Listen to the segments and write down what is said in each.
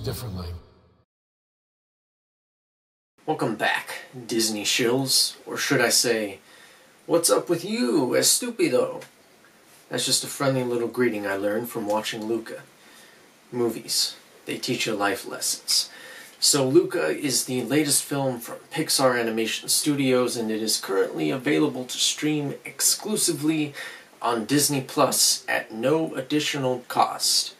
Differently. Welcome back, Disney shills, or should I say, what's up with you, estupido? That's just a friendly little greeting I learned from watching Luca. Movies, they teach you life lessons. So Luca is the latest film from Pixar Animation Studios, and it is currently available to stream exclusively on Disney Plus at no additional cost.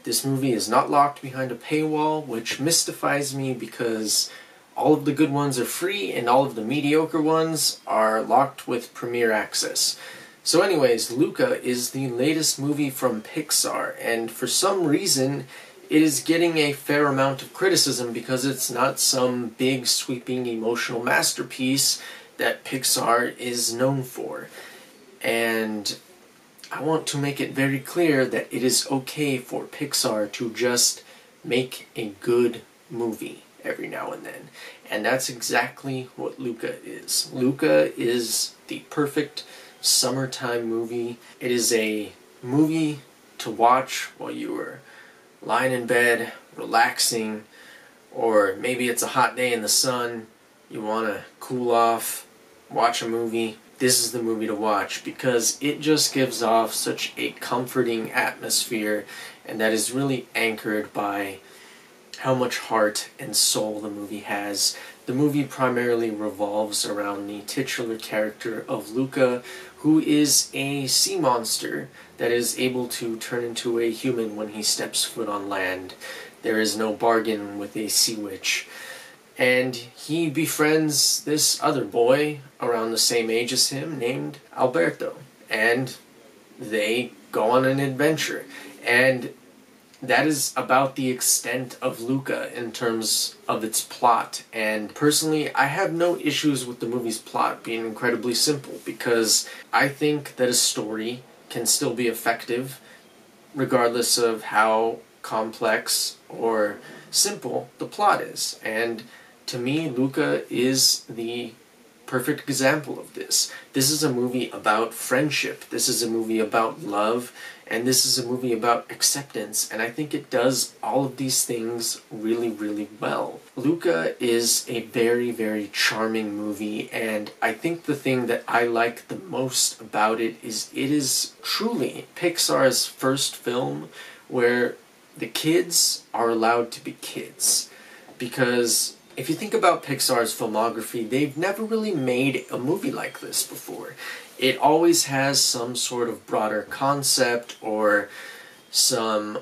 This movie is not locked behind a paywall, which mystifies me because all of the good ones are free and all of the mediocre ones are locked with Premier Access. So anyways, Luca is the latest movie from Pixar, and for some reason it is getting a fair amount of criticism because it's not some big sweeping emotional masterpiece that Pixar is known for. And I want to make it very clear that it is okay for Pixar to just make a good movie every now and then. And that's exactly what Luca is. Luca is the perfect summertime movie. It is a movie to watch while you are lying in bed, relaxing, or maybe it's a hot day in the sun, you want to cool off, watch a movie. This is the movie to watch because it just gives off such a comforting atmosphere, and that is really anchored by how much heart and soul the movie has. The movie primarily revolves around the titular character of Luca, who is a sea monster that is able to turn into a human when he steps foot on land. There is no bargain with a sea witch. And he befriends this other boy around the same age as him named Alberto. And they go on an adventure. And that is about the extent of Luca in terms of its plot. And personally, I have no issues with the movie's plot being incredibly simple, because I think that a story can still be effective regardless of how complex or simple the plot is. And to me, Luca is the perfect example of this. This is a movie about friendship. This is a movie about love. And this is a movie about acceptance. And I think it does all of these things really, really well. Luca is a very, very charming movie. And I think the thing that I like the most about it is truly Pixar's first film where the kids are allowed to be kids. Because if you think about Pixar's filmography, they've never really made a movie like this before. It always has some sort of broader concept or some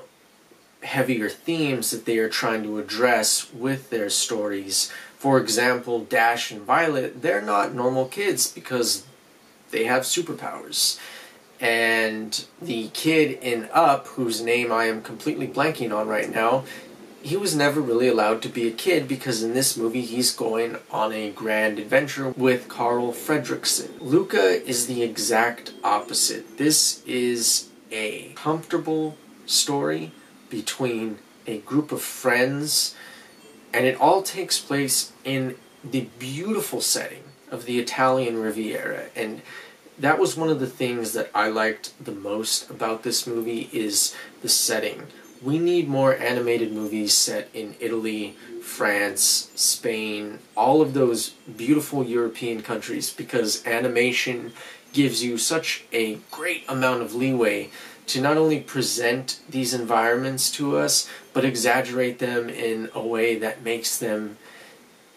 heavier themes that they are trying to address with their stories. For example, Dash and Violet, they're not normal kids because they have superpowers. And the kid in Up, whose name I am completely blanking on right now, he was never really allowed to be a kid because in this movie he's going on a grand adventure with Carl Fredricksen. Luca is the exact opposite. This is a comfortable story between a group of friends, and it all takes place in the beautiful setting of the Italian Riviera. And that was one of the things that I liked the most about this movie, is the setting. We need more animated movies set in Italy, France, Spain, all of those beautiful European countries, because animation gives you such a great amount of leeway to not only present these environments to us, but exaggerate them in a way that makes them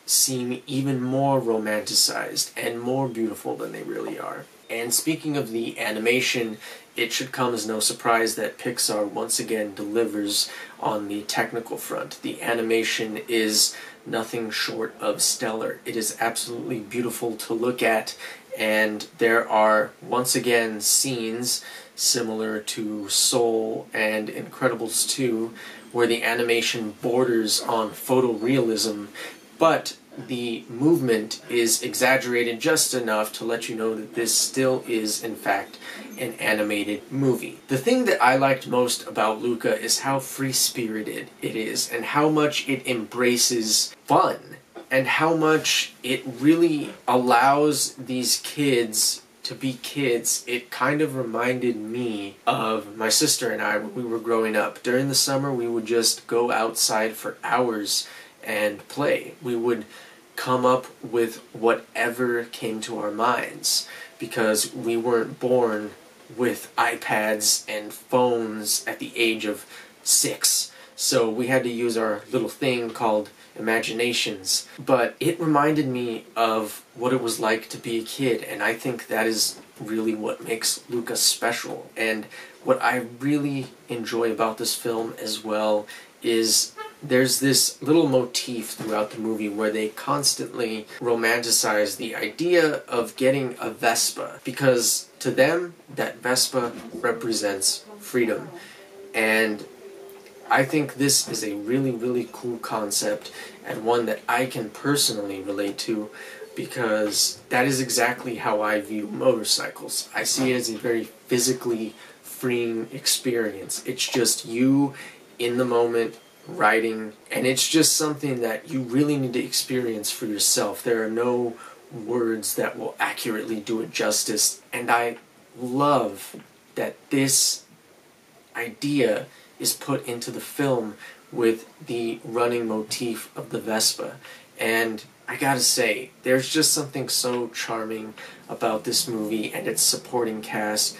seem even more romanticized and more beautiful than they really are. And speaking of the animation, it should come as no surprise that Pixar once again delivers on the technical front. The animation is nothing short of stellar. It is absolutely beautiful to look at, And there are, once again, scenes similar to Soul and Incredibles 2, where the animation borders on photorealism, but the movement is exaggerated just enough to let you know that this still is, in fact, an animated movie. The thing that I liked most about Luca is how free-spirited it is, and how much it embraces fun, and how much it really allows these kids to be kids. It kind of reminded me of my sister and I when we were growing up. During the summer, we would just go outside for hours and play. We would come up with whatever came to our minds, because we weren't born with iPads and phones at the age of 6. So we had to use our little thing called imaginations. But it reminded me of what it was like to be a kid, and I think that is really what makes Luca special. And what I really enjoy about this film as well is there's this little motif throughout the movie where they constantly romanticize the idea of getting a Vespa, because to them, that Vespa represents freedom. And I think this is a really, really cool concept, and one that I can personally relate to, because that is exactly how I view motorcycles. I see it as a very physically freeing experience. It's just you in the moment, riding, and it's just something that you really need to experience for yourself. There are no words that will accurately do it justice, and I love that this idea is put into the film with the running motif of the Vespa. And I gotta say, there's just something so charming about this movie and its supporting cast.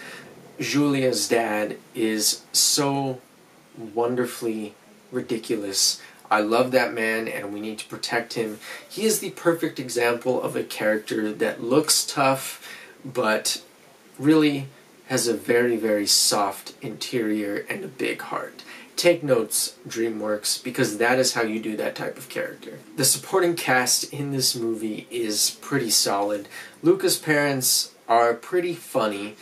Julia's dad is so wonderfully ridiculous. I love that man, and we need to protect him. He is the perfect example of a character that looks tough, but really has a very, very soft interior and a big heart. Take notes, DreamWorks, because that is how you do that type of character. The supporting cast in this movie is pretty solid. Luca's parents are pretty funny,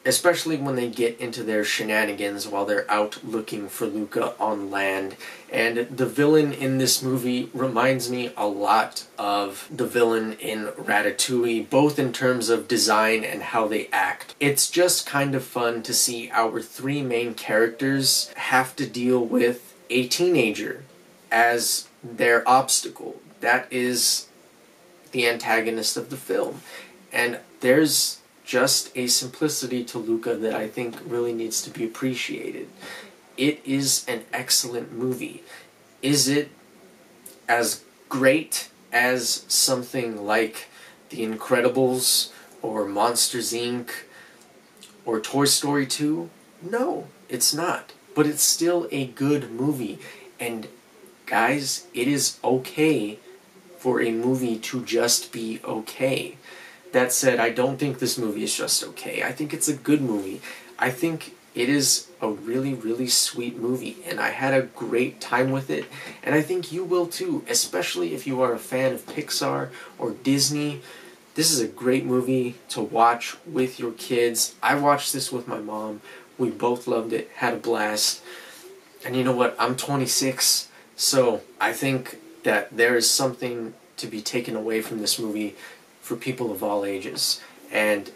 especially when they get into their shenanigans while they're out looking for Luca on land. And the villain in this movie reminds me a lot of the villain in Ratatouille, both in terms of design and how they act. It's just kind of fun to see our three main characters have to deal with a teenager as their obstacle. That is the antagonist of the film. And there's just a simplicity to Luca that I think really needs to be appreciated. It is an excellent movie. Is it as great as something like The Incredibles or Monsters, Inc. or Toy Story 2? No, it's not. But it's still a good movie. And guys, it is okay for a movie to just be okay. That said, I don't think this movie is just okay. I think it's a good movie. I think it is a really, really sweet movie, and I had a great time with it, and I think you will too, especially if you are a fan of Pixar or Disney. This is a great movie to watch with your kids. I watched this with my mom. We both loved it, had a blast. And you know what? I'm 26, so I think that there is something to be taken away from this movie for people of all ages, and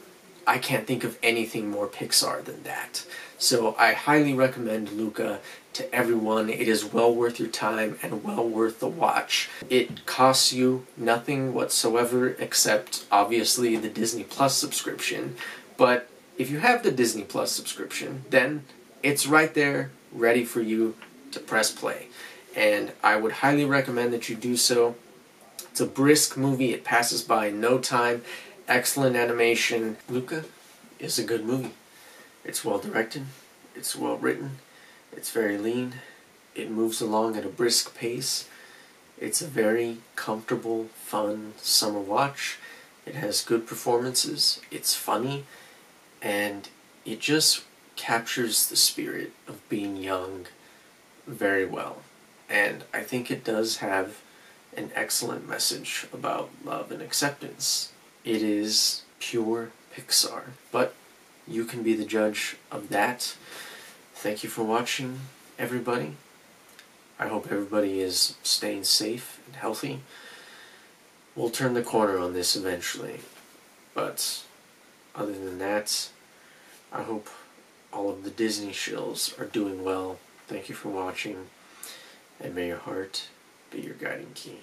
I can't think of anything more Pixar than that. So I highly recommend Luca to everyone. It is well worth your time and well worth the watch. It costs you nothing whatsoever except obviously the Disney Plus subscription, but if you have the Disney Plus subscription, then it's right there ready for you to press play, and I would highly recommend that you do so. It's a brisk movie. It passes by in no time. Excellent animation. Luca is a good movie. It's well directed. It's well written. It's very lean. It moves along at a brisk pace. It's a very comfortable, fun summer watch. It has good performances. It's funny. And it just captures the spirit of being young very well. And I think it does have an excellent message about love and acceptance. It is pure Pixar. But you can be the judge of that. Thank you for watching, everybody. I hope everybody is staying safe and healthy. We'll turn the corner on this eventually. But other than that, I hope all of the Disney shills are doing well. Thank you for watching, and may your heart be your guiding key.